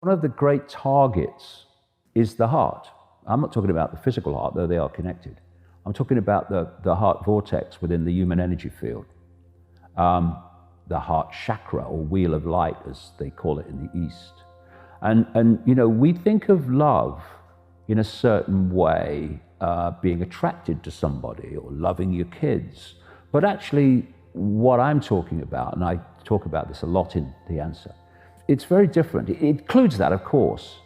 One of the great targets is the heart. I'm not talking about the physical heart, though they are connected. I'm talking about the heart vortex within the human energy field. The heart chakra, or wheel of light, as they call it in the East. And you know, we think of love in a certain way, being attracted to somebody or loving your kids. But actually, what I'm talking about, and I talk about this a lot in the answer, it's very different. It includes that, of course.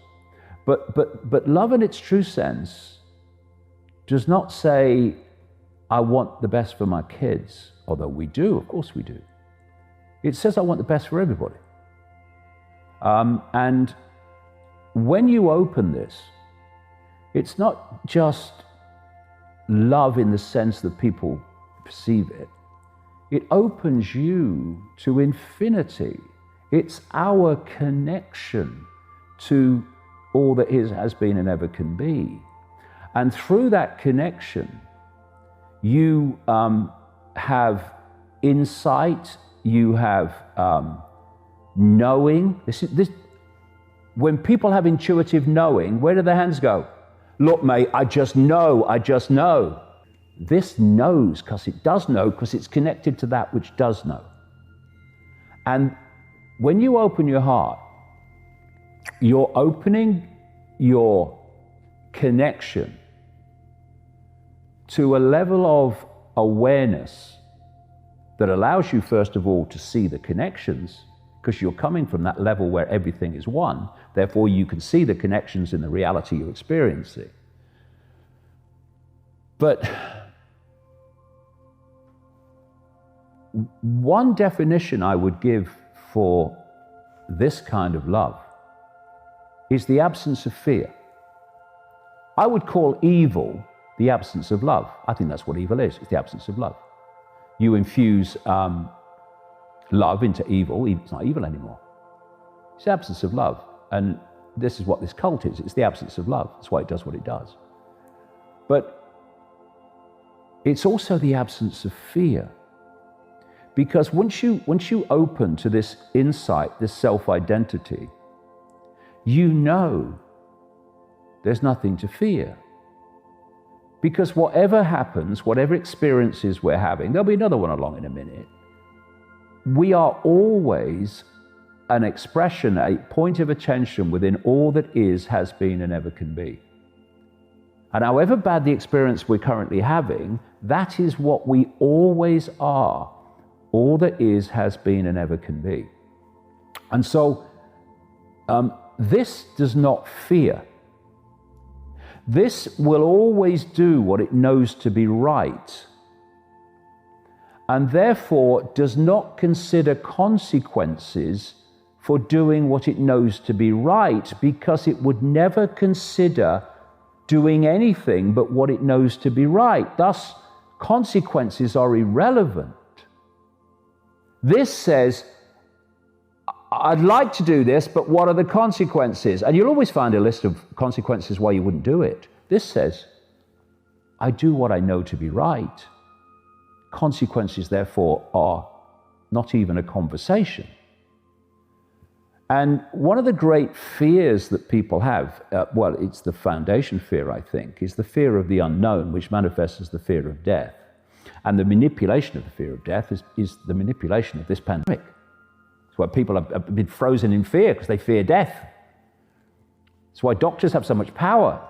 But love in its true sense does not say, I want the best for my kids, although we do, of course we do. It says, I want the best for everybody. And when you open this, it's not just love in the sense that people perceive it. It opens you to infinity. It's our connection to all that is, has been, and ever can be. And through that connection, you have insight, you have knowing. When people have intuitive knowing, where do their hands go? Look, mate, I just know, I just know. This knows because it does know, because it's connected to that which does know. And when you open your heart, you're opening your connection to a level of awareness that allows you, first of all, to see the connections, because you're coming from that level where everything is one. Therefore, you can see the connections in the reality you're experiencing. But one definition I would give for this kind of love is the absence of fear. I would call evil the absence of love. I think that's what evil is. It's the absence of love. You infuse love into evil, it's not evil anymore. It's the absence of love. And this is what this cult is. It's the absence of love. That's why it does what it does. But it's also the absence of fear. Because once you open to this insight, this self-identity, you know there's nothing to fear. Because whatever happens, whatever experiences we're having, there'll be another one along in a minute, we are always an expression, a point of attention within all that is, has been, and ever can be. And however bad the experience we're currently having, that is what we always are. All that is, has been, and ever can be. And so this does not fear. This will always do what it knows to be right, and therefore does not consider consequences for doing what it knows to be right, because it would never consider doing anything but what it knows to be right. Thus, consequences are irrelevant. This says, I'd like to do this, but what are the consequences? And you'll always find a list of consequences why you wouldn't do it. This says, I do what I know to be right. Consequences, therefore, are not even a conversation. And one of the great fears that people have, well, it's the foundation fear, I think, is the fear of the unknown, which manifests as the fear of death. And the manipulation of the fear of death is the manipulation of this pandemic. It's why people have been frozen in fear, because they fear death. It's why doctors have so much power.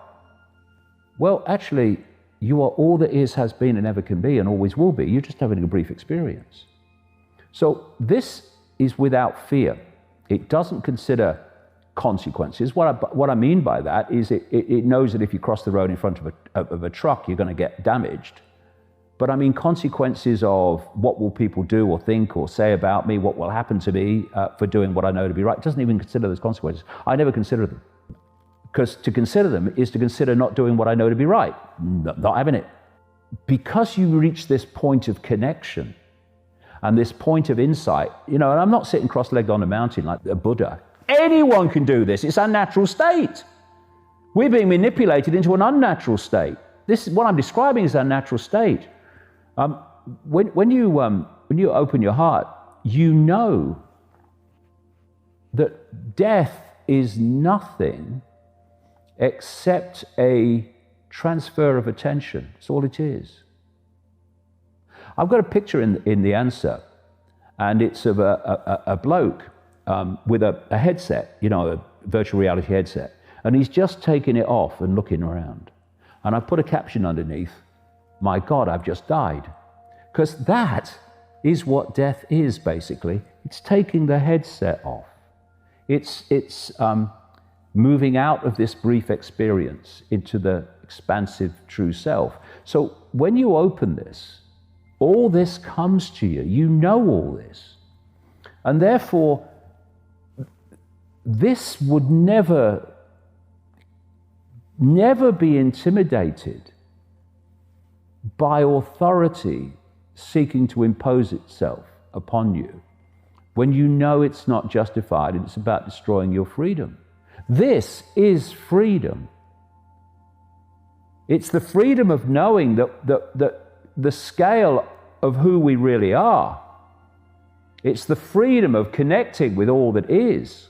Well, actually, you are all that is, has been, and ever can be, and always will be. You're just having a brief experience. So this is without fear. It doesn't consider consequences. What I mean by that is it knows that if you cross the road in front of a truck, you're going to get damaged. But I mean consequences of what will people do or think or say about me, what will happen to me for doing what I know to be right. It doesn't even consider those consequences. I never consider them. Because to consider them is to consider not doing what I know to be right, not having it. Because you reach this point of connection and this point of insight, you know, and I'm not sitting cross-legged on a mountain like a Buddha. Anyone can do this. It's our natural state. We're being manipulated into an unnatural state. This is what I'm describing is our natural state. When you open your heart, you know that death is nothing except a transfer of attention. That's all it is. I've got a picture in the answer, and it's of a bloke with a headset, you know, a virtual reality headset, and he's just taking it off and looking around. And I put a caption underneath, "My God, I've just died." Because that is what death is, basically. It's taking the headset off. It's moving out of this brief experience into the expansive true self. So when you open this, all this comes to you. You know all this. And therefore, this would never be intimidated by authority seeking to impose itself upon you when you know it's not justified and it's about destroying your freedom. This is freedom. It's the freedom of knowing that the scale of who we really are. It's the freedom of connecting with all that is.